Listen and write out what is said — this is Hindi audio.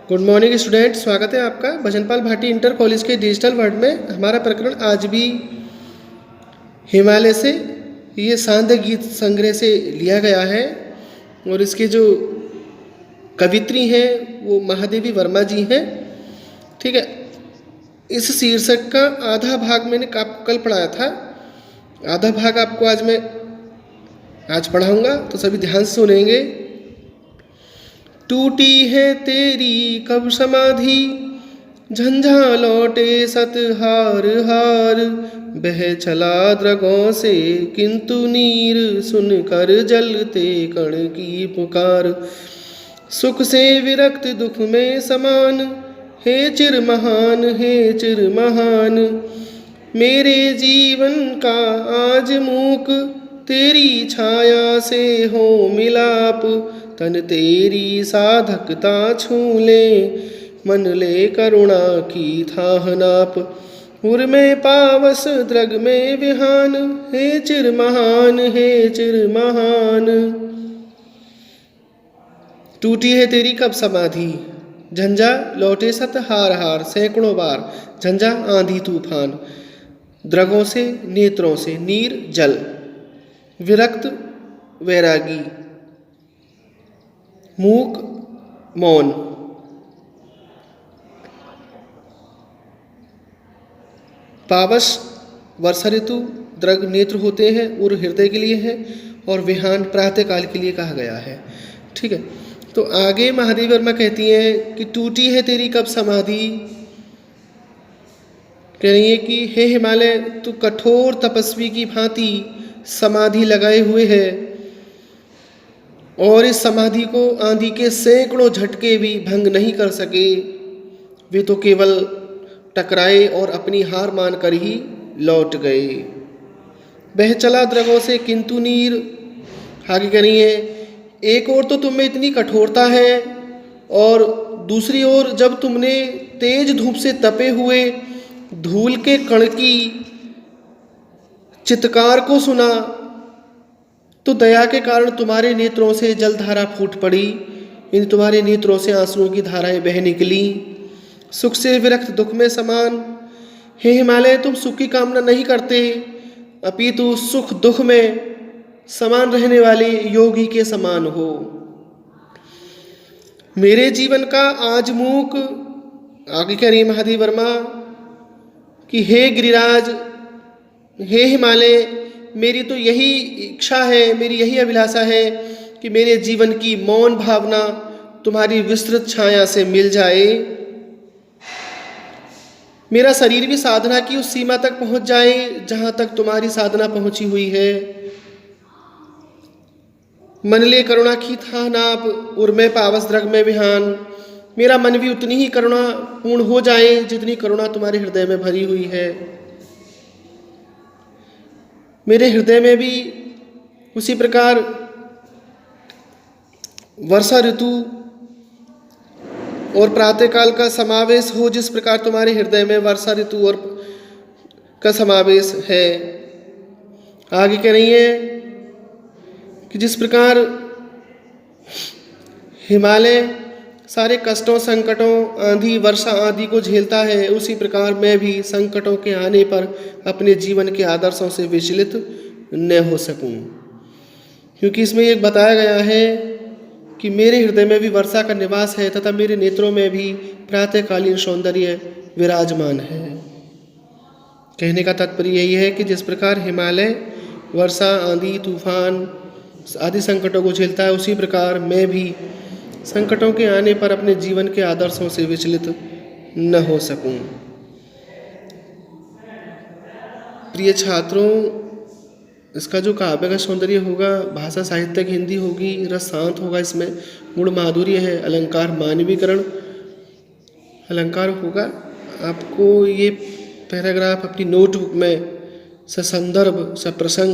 गुड मॉर्निंग स्टूडेंट, स्वागत है आपका भजनपाल भाटी इंटर कॉलेज के डिजिटल वर्ल्ड में। हमारा प्रकरण आज भी हिमालय से ये सांध्य गीत संग्रह से लिया गया है और इसके जो कवित्री हैं वो महादेवी वर्मा जी हैं। ठीक है, इस शीर्षक का आधा भाग मैंने आपको कल पढ़ाया था, आधा भाग आपको आज पढ़ाऊंगा, तो सभी ध्यान से सुनेंगे। टूटी है तेरी कब समाधि, झंझा लौटे सत हार हार, बह चला द्रगों से किंतु नीर, सुनकर जलते कण की पुकार। सुख से विरक्त दुख में समान, हे चिर महान हे चिर महान, मेरे जीवन का आज मूक, तेरी छाया से हो मिलाप। तन तेरी साधकता छू ले, मन ले करुणा की थाह नाप। उर में पावस द्रग में विहान, हे चिर महान हे चिर महान। टूटी है तेरी कब समाधि, झंझा लौटे सत हार हार, सैकड़ों बार झंझा आंधी तूफान, द्रगों से नेत्रों से नीर जल, विरक्त वैरागी, मूक मौन। पावस वर्षा ऋतु, द्रग नेत्र होते हैं, उर हृदय के लिए है और विहान प्रातः काल के लिए कहा गया है। ठीक है, तो आगे महादेवी वर्मा कहती हैं कि टूटी है तेरी कब समाधि। कह रही है कि हे हिमालय, तू कठोर तपस्वी की भांति समाधि लगाए हुए है और इस समाधि को आंधी के सैकड़ों झटके भी भंग नहीं कर सके। वे तो केवल टकराए और अपनी हार मानकर ही लौट गए। बह चला द्रगों से किंतु नीर, आगे कह रही है, एक ओर तो तुम में इतनी कठोरता है और दूसरी ओर जब तुमने तेज धूप से तपे हुए धूल के कण की चित्कार को सुना तो दया के कारण तुम्हारे नेत्रों से जलधारा फूट पड़ी, इन तुम्हारे नेत्रों से आंसुओं की धाराएं बह निकली। सुख से विरक्त दुख में समान, हे हिमालय, तुम सुख की कामना नहीं करते, अपितु सुख दुख में समान रहने वाले योगी के समान हो। मेरे जीवन का आज मूक, आगे कह रही है महादेवी वर्मा कि हे गिरिराज, हे हिमालय, मेरी तो यही इच्छा है, मेरी यही अभिलाषा है कि मेरे जीवन की मौन भावना तुम्हारी विस्तृत छाया से मिल जाए, मेरा शरीर भी साधना की उस सीमा तक पहुंच जाए जहां तक तुम्हारी साधना पहुंची हुई है। मन ले करुणा की थाह नाप, उर में पावस द्रग में विहान, मेरा मन भी उतनी ही करुणा पूर्ण हो जाए जितनी करुणा तुम्हारे हृदय में भरी हुई है। मेरे हृदय में भी उसी प्रकार वर्षा ऋतु और प्रातःकाल का समावेश हो जिस प्रकार तुम्हारे हृदय में वर्षा ऋतु और का समावेश है। आगे कह रही है कि जिस प्रकार हिमालय सारे कष्टों संकटों आंधी वर्षा आदि को झेलता है, उसी प्रकार मैं भी संकटों के आने पर अपने जीवन के आदर्शों से विचलित न हो सकूं, क्योंकि इसमें एक बताया गया है कि मेरे हृदय में भी वर्षा का निवास है तथा मेरे नेत्रों में भी प्रातःकालीन सौंदर्य विराजमान है। कहने का तात्पर्य यही है कि जिस प्रकार हिमालय वर्षा आंधी तूफान आदि संकटों को झेलता है, उसी प्रकार मैं भी संकटों के आने पर अपने जीवन के आदर्शों से विचलित न हो सकूं। प्रिय छात्रों, इसका जो काव्य का सौंदर्य होगा, भाषा साहित्यिक हिंदी होगी, रस शांत होगा, इसमें गुण माधुर्य है, अलंकार मानवीकरण अलंकार होगा। आपको ये पैराग्राफ अपनी नोटबुक में ससंदर्भ सप्रसंग